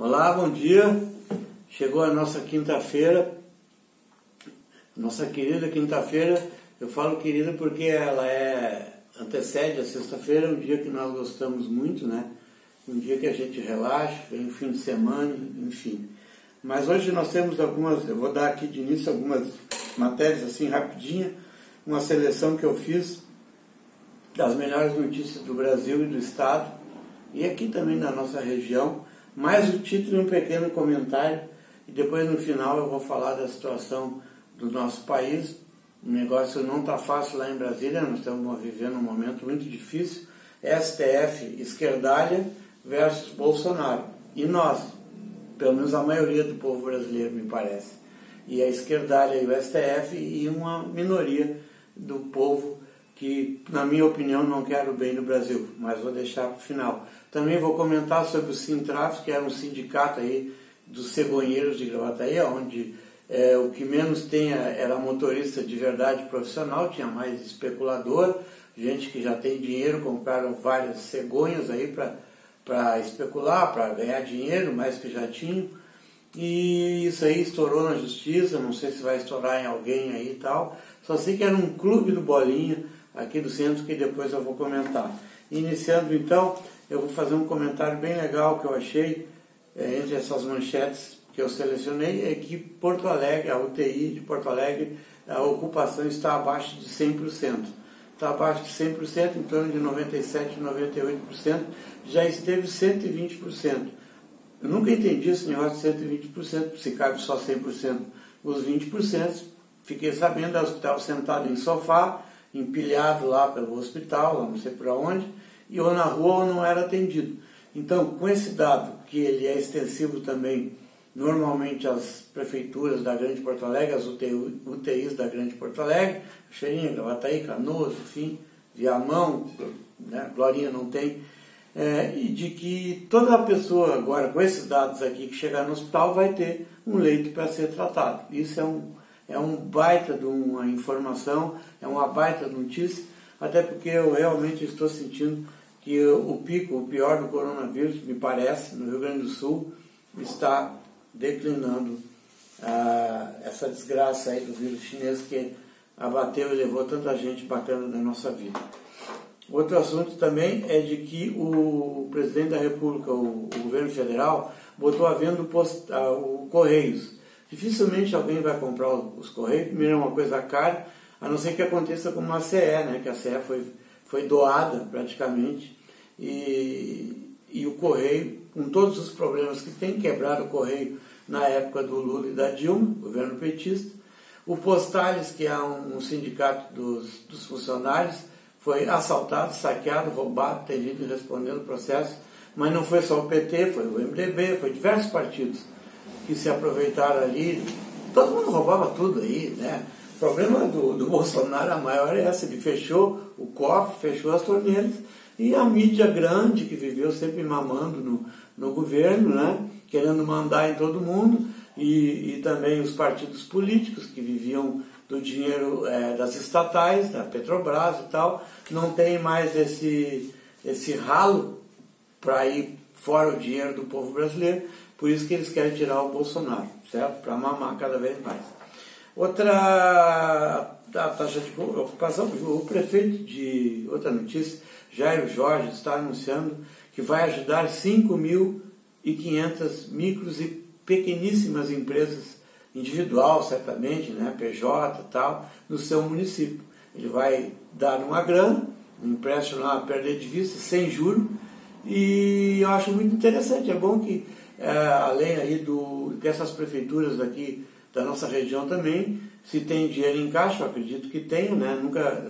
Olá, bom dia. Chegou a nossa quinta-feira, nossa querida quinta-feira. Eu falo querida porque ela antecede a sexta-feira, um dia que nós gostamos muito, né? Um dia que a gente relaxa, vem fim de semana, enfim. Mas hoje nós temos algumas, eu vou dar aqui de início algumas matérias assim rapidinha, uma seleção que eu fiz das melhores notícias do Brasil e do Estado, e aqui também na nossa região, mais o título e um pequeno comentário, e depois no final eu vou falar da situação do nosso país. O negócio não está fácil lá em Brasília, nós estamos vivendo um momento muito difícil. STF, esquerdalha versus Bolsonaro. E nós, pelo menos a maioria do povo brasileiro, me parece. E a esquerdalha e o STF e uma minoria do povo que, na minha opinião, não quer o bem do Brasil, mas vou deixar para o final. Também vou comentar sobre o Sintraf, que era um sindicato aí dos cegonheiros de Gravataí, onde o que menos tinha era motorista de verdade profissional, tinha mais especulador, gente que já tem dinheiro, compraram várias cegonhas aí para especular, para ganhar dinheiro, mais que já tinham. E isso aí estourou na justiça, não sei se vai estourar em alguém aí e tal. Só sei que era um clube do Bolinha, aqui do centro, que depois eu vou comentar. Iniciando então, eu vou fazer um comentário bem legal que eu achei entre essas manchetes que eu selecionei, é que Porto Alegre, a UTI de Porto Alegre, a ocupação está abaixo de 100%. Está abaixo de 100%, em torno de 97%, 98%, já esteve 120%. Eu nunca entendi esse negócio de 120%, se cabe só 100%. Os 20%, fiquei sabendo, elas que estavam sentadas em sofá, empilhado lá pelo hospital, lá não sei por onde, e ou na rua ou não era atendido. Então, com esse dado, que ele é extensivo também, normalmente às prefeituras da Grande Porto Alegre, as UTIs da Grande Porto Alegre, Xerinha, Gravataí, Canoas, enfim, Viamão, né, Glorinha não tem, e de que toda pessoa agora, com esses dados aqui, que chegar no hospital, vai ter um leito para ser tratado. Isso é um baita de uma informação, é uma baita notícia, até porque eu realmente estou sentindo que o pico, o pior do coronavírus, me parece, no Rio Grande do Sul, está declinando essa desgraça aí do vírus chinês que abateu e levou tanta gente bacana da nossa vida. Outro assunto também é de que o presidente da República, o governo federal, botou à venda o Correios. Dificilmente alguém vai comprar os Correios, primeiro é uma coisa cara, a não ser que aconteça como a CE, né? Que a CE foi doada praticamente, e o Correio, com todos os problemas que tem, quebrado o Correio na época do Lula e da Dilma, governo petista. O Postales, que é um sindicato dos funcionários, foi assaltado, saqueado, roubado, tem gente respondendo o processo, mas não foi só o PT, foi o MDB, foi diversos partidos que se aproveitaram ali. Todo mundo roubava tudo aí, né? O problema do Bolsonaro, a maior é essa, ele fechou o cofre, fechou as torneiras, e a mídia grande, que viveu sempre mamando no governo, né? Querendo mandar em todo mundo, e também os partidos políticos, que viviam do dinheiro das estatais, da Petrobras e tal, não tem mais esse ralo para ir fora o dinheiro do povo brasileiro, por isso que eles querem tirar o Bolsonaro, certo? Para mamar cada vez mais. Outra taxa de ocupação, o prefeito outra notícia, Jair Jorge, está anunciando que vai ajudar 5.500 micros e pequeníssimas empresas, individual certamente, né, PJ e tal, no seu município. Ele vai dar uma grana, um empréstimo lá a perder de vista, sem juro, e eu acho muito interessante, é bom que além aí que essas prefeituras daqui da nossa região também, se tem dinheiro em caixa, eu acredito que tenham, né?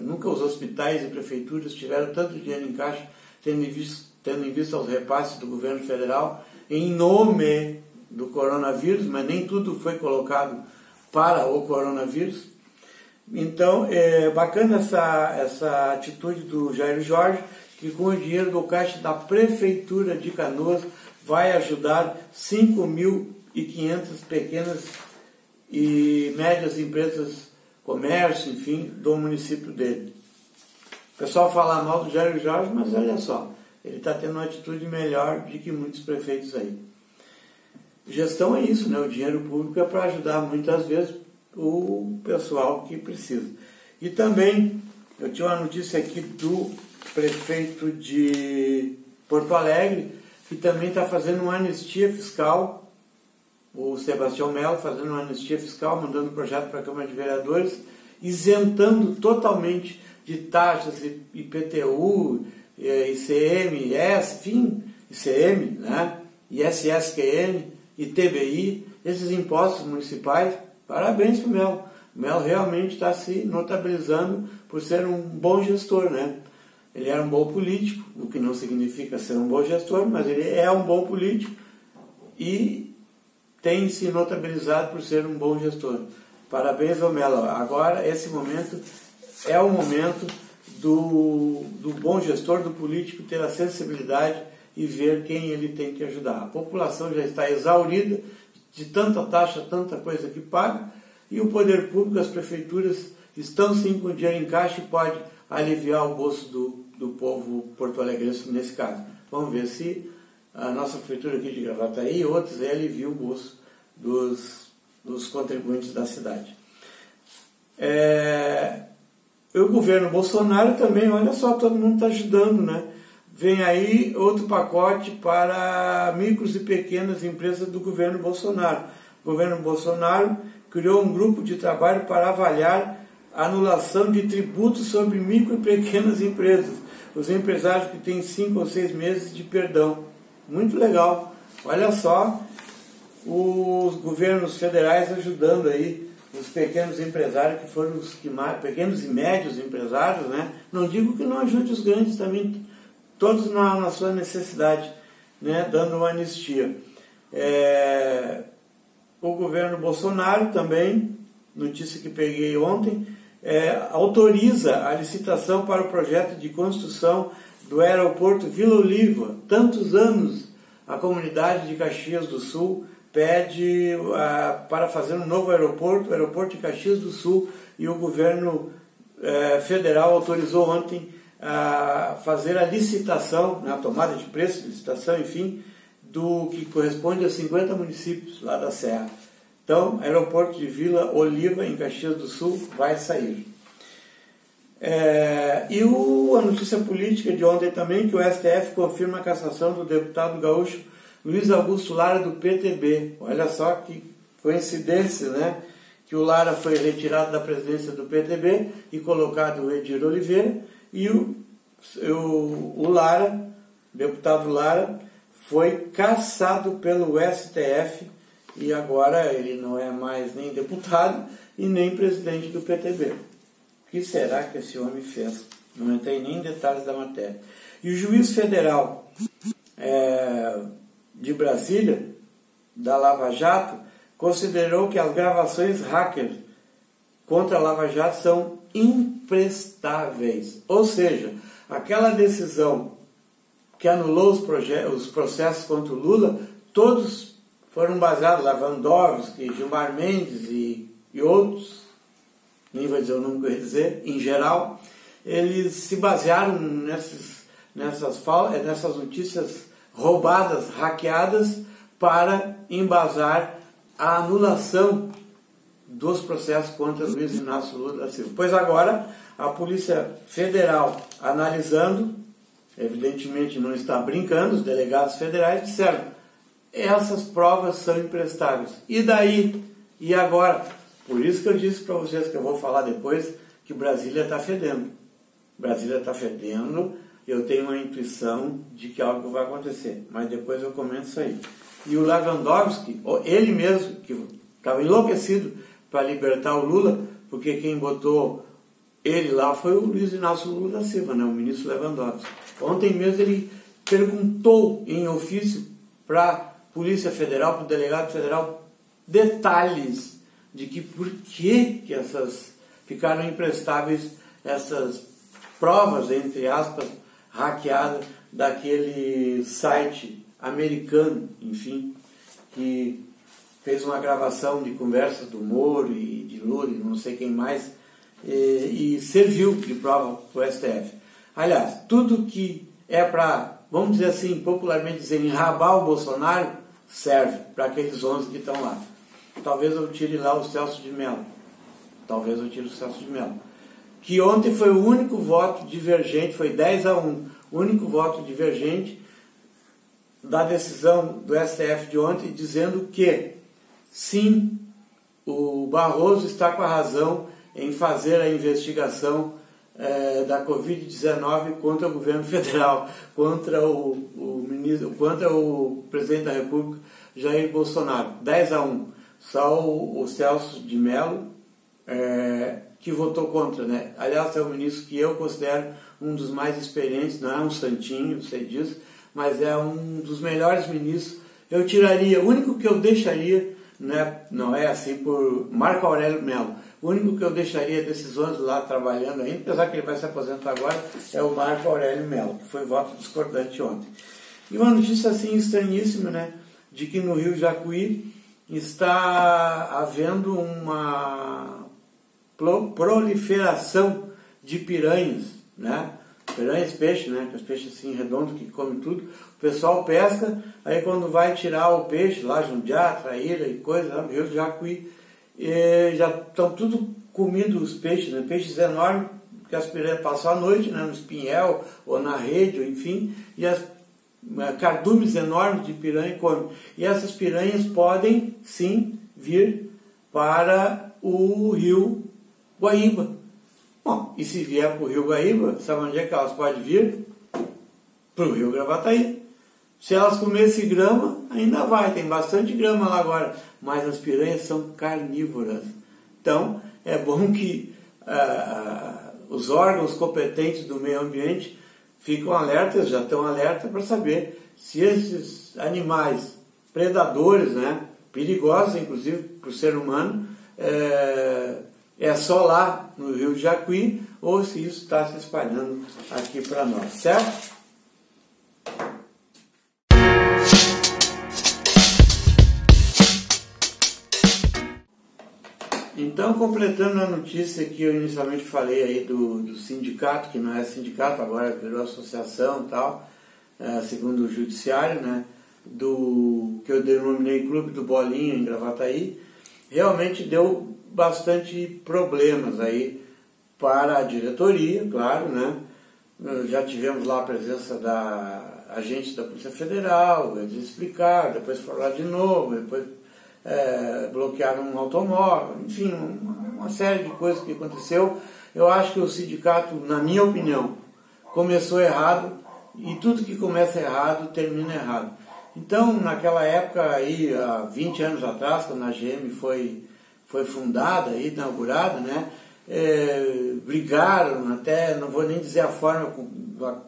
Nunca os hospitais e prefeituras tiveram tanto dinheiro em caixa, tendo em vista os repasses do governo federal, em nome do coronavírus, mas nem tudo foi colocado para o coronavírus. Então, é bacana essa atitude do Jair Jorge, que com o dinheiro do caixa da Prefeitura de Canoas vai ajudar 5.500 pequenas e médias empresas, comércio, enfim, do município dele. O pessoal fala mal do Jair Jorge, mas olha só, ele está tendo uma atitude melhor do que muitos prefeitos aí. gestão é isso, né? O dinheiro público é para ajudar muitas vezes o pessoal que precisa. E também, eu tinha uma notícia aqui do prefeito de Porto Alegre, que também está fazendo uma anistia fiscal, o Sebastião Melo fazendo uma anistia fiscal, mandando um projeto para a Câmara de Vereadores, isentando totalmente de taxas, IPTU, ICMS, enfim, ICM, né? ISSQN, ITBI, esses impostos municipais. Parabéns para o Melo. O Melo realmente está se notabilizando por ser um bom gestor, né? Ele era um bom político, o que não significa ser um bom gestor, mas ele é um bom político e tem se notabilizado por ser um bom gestor. Parabéns ao Melo. Agora, esse momento é o momento do bom gestor, do político ter a sensibilidade e ver quem ele tem que ajudar. A população já está exaurida de tanta taxa, tanta coisa que paga, e o poder público, as prefeituras, estão sim com dinheiro em caixa e pode aliviar o bolso do povo porto-alegrense nesse caso. Vamos ver se a nossa prefeitura aqui de Gravataí e outros aliviam o bolso dos contribuintes da cidade. O governo Bolsonaro também, olha só, todo mundo está ajudando, né? Vem aí outro pacote para micros e pequenas empresas do governo Bolsonaro. O governo Bolsonaro criou um grupo de trabalho para avaliar a anulação de tributos sobre micro e pequenas empresas. Os empresários que têm 5 ou 6 meses de perdão. Muito legal. Olha só os governos federais ajudando aí os pequenos empresários, que foram os que mais, pequenos e médios empresários, né? Não digo que não ajude os grandes também, todos na sua necessidade, né? Dando uma anistia. O governo Bolsonaro também, notícia que peguei ontem, autoriza a licitação para o projeto de construção do aeroporto Vila Oliva. Tantos anos a comunidade de Caxias do Sul pede para fazer um novo aeroporto, o aeroporto de Caxias do Sul, e o governo federal autorizou ontem a fazer a licitação, a tomada de preço, licitação, enfim, do que corresponde a 50 municípios lá da Serra. Então, aeroporto de Vila Oliva, em Caxias do Sul, vai sair. A notícia política de ontem também, que o STF confirma a cassação do deputado gaúcho Luiz Augusto Lara, do PTB. Olha só que coincidência, né? Que o Lara foi retirado da presidência do PTB e colocado o Edir Oliveira, e o Lara, deputado Lara, foi cassado pelo STF, e agora ele não é mais nem deputado e nem presidente do PTB. O que será que esse homem fez? Não entrei nem em detalhes da matéria. E o juiz federal de Brasília, da Lava Jato, considerou que as gravações hackers contra a Lava Jato são imprestáveis. Ou seja, aquela decisão que anulou os processos contra o Lula, todos foram baseados, Lewandowski, Gilmar Mendes e outros, nem vou dizer o nome que eu ia dizer, em geral, eles se basearam nessas notícias roubadas, hackeadas, para embasar a anulação dos processos contra Luiz Inácio Lula da Silva. Pois agora, a Polícia Federal, analisando, evidentemente não está brincando, os delegados federais disseram: essas provas são imprestáveis. E daí? E agora? Por isso que eu disse para vocês, que eu vou falar depois, que Brasília está fedendo. Brasília está fedendo, eu tenho uma intuição de que algo vai acontecer, mas depois eu comento isso aí. E o Lewandowski, ele mesmo, que estava enlouquecido para libertar o Lula, porque quem botou ele lá foi o Luiz Inácio Lula da Silva, né, o ministro Lewandowski. Ontem mesmo ele perguntou em ofício para a Polícia Federal, para o delegado federal, detalhes de que por que essas ficaram imprestáveis, essas provas, entre aspas, hackeadas daquele site americano, enfim, que fez uma gravação de conversas do Moro e de Lula e não sei quem mais, e serviu de prova para o STF. Aliás, tudo que é para, vamos dizer assim, popularmente dizer, enrabar o Bolsonaro, serve para aqueles 11 que estão lá. Talvez eu tire lá o Celso de Mello. Talvez eu tire o Celso de Mello. Que ontem foi o único voto divergente, foi 10-1, o único voto divergente da decisão do STF de ontem, dizendo que, sim, o Barroso está com a razão em fazer a investigação da Covid-19 contra o governo federal, contra o presidente da República, Jair Bolsonaro. 10-1. Só o Celso de Mello que votou contra, né? Aliás, é um ministro que eu considero um dos mais experientes, não é um santinho, sei disso, mas é um dos melhores ministros. Eu tiraria, o único que eu deixaria, né, não é assim por Marco Aurélio Mello, o único que eu deixaria desses 11 lá trabalhando ainda, apesar que ele vai se aposentar agora, é o Marco Aurélio Mello, que foi voto discordante ontem. E uma notícia assim estranhíssima, né, de que no Rio Jacuí está havendo uma proliferação de piranhas, né? Piranhas, peixe, né? Os peixes assim redondos que comem tudo. O pessoal pesca, aí quando vai tirar o peixe, lá Jundiá, Traíra e coisa, lá no Rio Jacuí, já estão tudo comidos os peixes, né? Peixes enormes, que as piranhas passam a noite, né? No espinhel, ou na rede, ou enfim, e as cardumes enormes de piranha comem. E essas piranhas podem, sim, vir para o Rio Guaíba. Bom, e se vier para o Rio Guaíba, sabe onde é que elas podem vir? Para o Rio Gravataí. Se elas comessem grama, ainda vai, tem bastante grama lá agora, mas as piranhas são carnívoras. Então, é bom que os órgãos competentes do meio ambiente ficam alertas, já estão alertas para saber se esses animais predadores, né, perigosos inclusive para o ser humano, é só lá no Rio Jacuí ou se isso está se espalhando aqui para nós, certo? Então, completando a notícia que eu inicialmente falei aí do sindicato, que não é sindicato, agora virou associação e tal, segundo o judiciário, né, que eu denominei Clube do Bolinha em Gravataí, realmente deu bastante problemas aí para a diretoria, claro, né? Já tivemos lá a presença da agentes da Polícia Federal, eles explicaram, depois falaram de novo, depois bloquearam um automóvel, enfim, uma série de coisas que aconteceu. Eu acho que o sindicato, na minha opinião, começou errado e tudo que começa errado termina errado. Então, naquela época aí, há 20 anos atrás, quando a GM foi fundada, inaugurada, né, brigaram até, não vou nem dizer a forma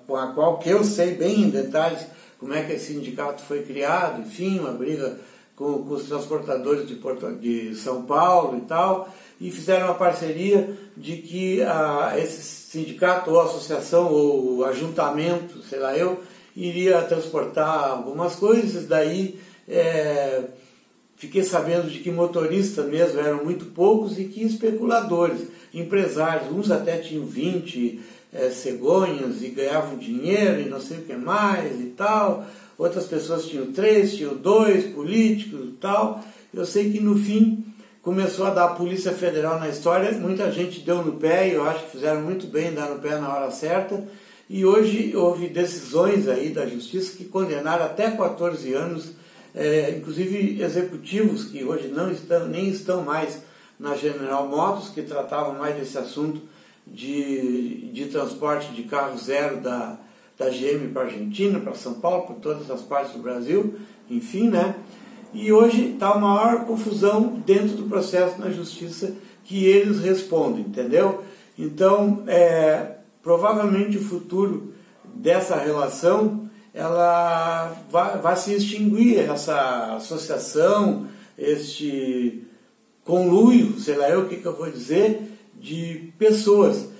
com a qual, que eu sei bem em detalhes como é que esse sindicato foi criado, enfim, uma briga com os transportadores de São Paulo e tal, e fizeram uma parceria de que esse sindicato ou associação ou ajuntamento, sei lá eu, iria transportar algumas coisas. Daí fiquei sabendo de que motoristas mesmo eram muito poucos e que especuladores, empresários, uns até tinham 20 cegonhas e ganhavam dinheiro e não sei o que mais e tal, outras pessoas tinham 3, tinham 2, políticos e tal. Eu sei que no fim começou a dar a Polícia Federal na história, muita gente deu no pé, e eu acho que fizeram muito bem em dar no pé na hora certa, e hoje houve decisões aí da Justiça que condenaram até 14 anos, inclusive executivos que hoje nem estão mais na General Motors, que tratavam mais desse assunto de transporte de carro zero da GM para a Argentina, para São Paulo, para todas as partes do Brasil, enfim, né? E hoje está a maior confusão dentro do processo na Justiça que eles respondem, entendeu? Então, provavelmente o futuro dessa relação, ela vai se extinguir, essa associação, este conluio, sei lá o que eu vou dizer, de pessoas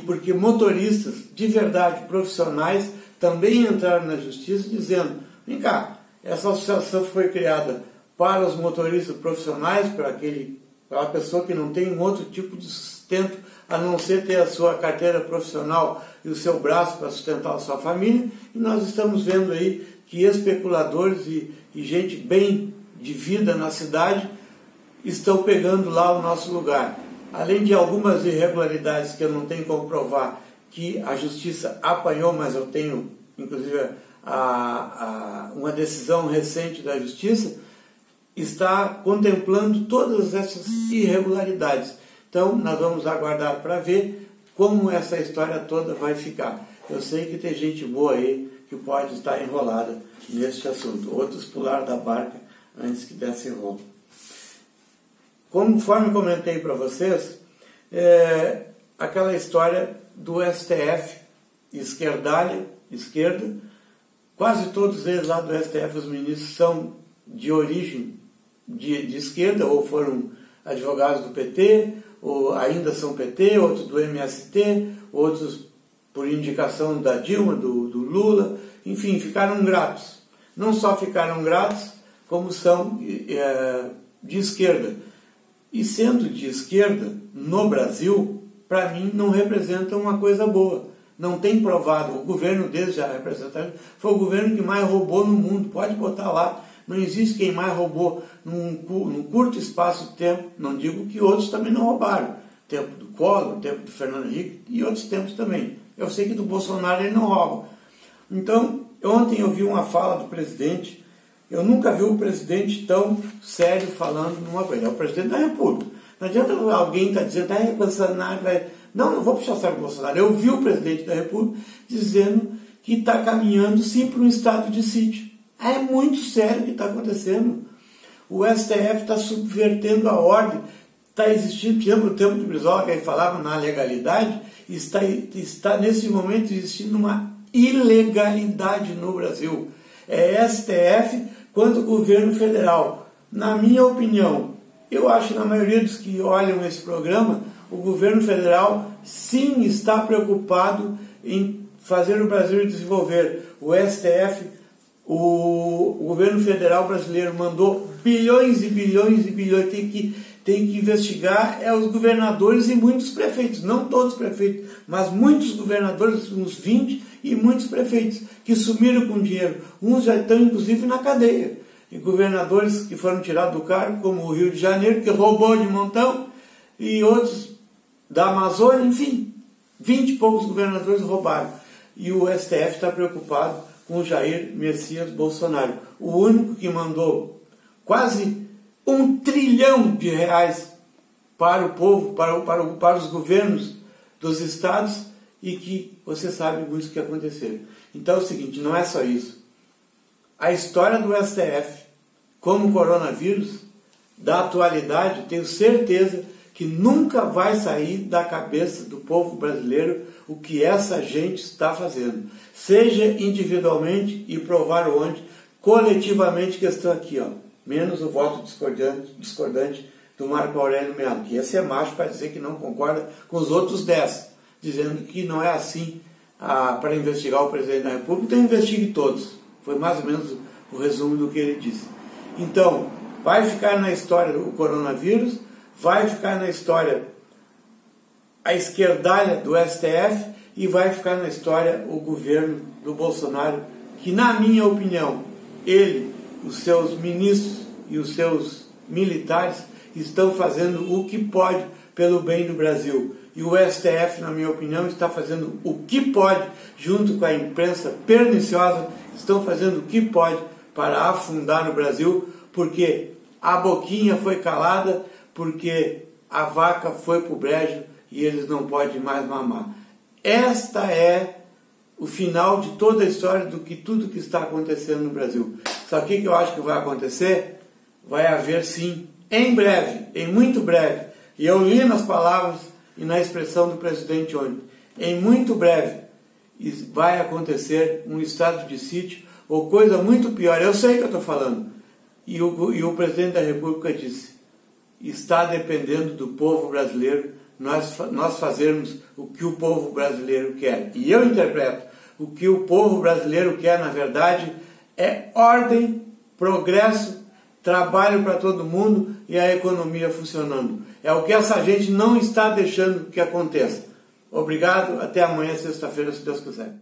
porque motoristas de verdade, profissionais, também entraram na Justiça dizendo, vem cá, essa associação foi criada para os motoristas profissionais, para aquela pessoa que não tem um outro tipo de sustento, a não ser ter a sua carteira profissional e o seu braço para sustentar a sua família, e nós estamos vendo aí que especuladores e gente bem de vida na cidade estão pegando lá o nosso lugar. Além de algumas irregularidades que eu não tenho como provar, que a justiça apanhou, mas eu tenho, inclusive, uma decisão recente da justiça, está contemplando todas essas irregularidades. Então, nós vamos aguardar para ver como essa história toda vai ficar. Eu sei que tem gente boa aí que pode estar enrolada neste assunto. Outros pularam da barca antes que desse rolo. Conforme comentei para vocês, aquela história do STF, esquerda, quase todos eles lá do STF, os ministros, são de origem de esquerda, ou foram advogados do PT, ou ainda são PT, outros do MST, outros por indicação da Dilma, do Lula, enfim, ficaram gratos. Não só ficaram gratos, como são de esquerda. E sendo de esquerda, no Brasil, para mim não representa uma coisa boa. Não tem provado, o governo deles já representa, foi o governo que mais roubou no mundo, pode botar lá. Não existe quem mais roubou num curto espaço de tempo, não digo que outros também não roubaram. Tempo do Collor, tempo do Fernando Henrique e outros tempos também. Eu sei que do Bolsonaro ele não rouba. Então, ontem eu vi uma fala do presidente, eu nunca vi um presidente tão sério falando numa coisa. É o presidente da República. Não adianta alguém estar dizendo, Bolsonaro vai... Não vou puxar o saco do Bolsonaro. Eu vi o presidente da República dizendo que está caminhando sim para um estado de sítio. É muito sério o que está acontecendo. O STF está subvertendo a ordem. Está existindo, por exemplo, o tempo de Brizola, que ele falava na legalidade, está nesse momento existindo uma ilegalidade no Brasil. É STF quanto o governo federal. Na minha opinião, eu acho que na maioria dos que olham esse programa, o governo federal sim está preocupado em fazer o Brasil desenvolver. O STF, o governo federal brasileiro mandou bilhões e bilhões e bilhões, tem que investigar os governadores e muitos prefeitos, não todos os prefeitos, mas muitos governadores, uns 20 e muitos prefeitos, que sumiram com dinheiro. Uns já estão inclusive na cadeia. E governadores que foram tirados do cargo, como o Rio de Janeiro, que roubou de montão, e outros da Amazônia, enfim, 20 e poucos governadores roubaram. E o STF está preocupado com o Jair Messias Bolsonaro, o único que mandou quase R$1 trilhão para o povo, para os governos dos estados, e que você sabe muito o que aconteceu. Então é o seguinte, não é só isso. A história do STF, como o coronavírus, da atualidade, tenho certeza que nunca vai sair da cabeça do povo brasileiro o que essa gente está fazendo. Seja individualmente e provar onde, coletivamente, que estão aqui, menos o voto discordante do Marco Aurélio Mello, que esse é macho para dizer que não concorda com os outros 10, dizendo que não é assim para investigar o presidente da República, então investigue todos. Foi mais ou menos o resumo do que ele disse. Então, vai ficar na história o coronavírus, vai ficar na história a esquerdalha do STF e vai ficar na história o governo do Bolsonaro, que, na minha opinião, ele, os seus ministros e os seus militares estão fazendo o que pode pelo bem do Brasil. E o STF, na minha opinião, está fazendo o que pode, junto com a imprensa perniciosa, estão fazendo o que pode para afundar o Brasil, porque a boquinha foi calada, porque a vaca foi para o brejo e eles não podem mais mamar. Esta é o final de toda a história do que tudo que está acontecendo no Brasil. Sabe o que eu acho que vai acontecer? Vai haver sim, em breve, em muito breve, e eu li nas palavras e na expressão do presidente ontem, em muito breve vai acontecer um estado de sítio ou coisa muito pior. Eu sei que eu estou falando. E o presidente da República disse, está dependendo do povo brasileiro nós fazermos o que o povo brasileiro quer. E eu interpreto, o que o povo brasileiro quer, na verdade, é ordem, progresso, trabalho para todo mundo e a economia funcionando. É o que essa gente não está deixando que aconteça. Obrigado, até amanhã, sexta-feira, se Deus quiser.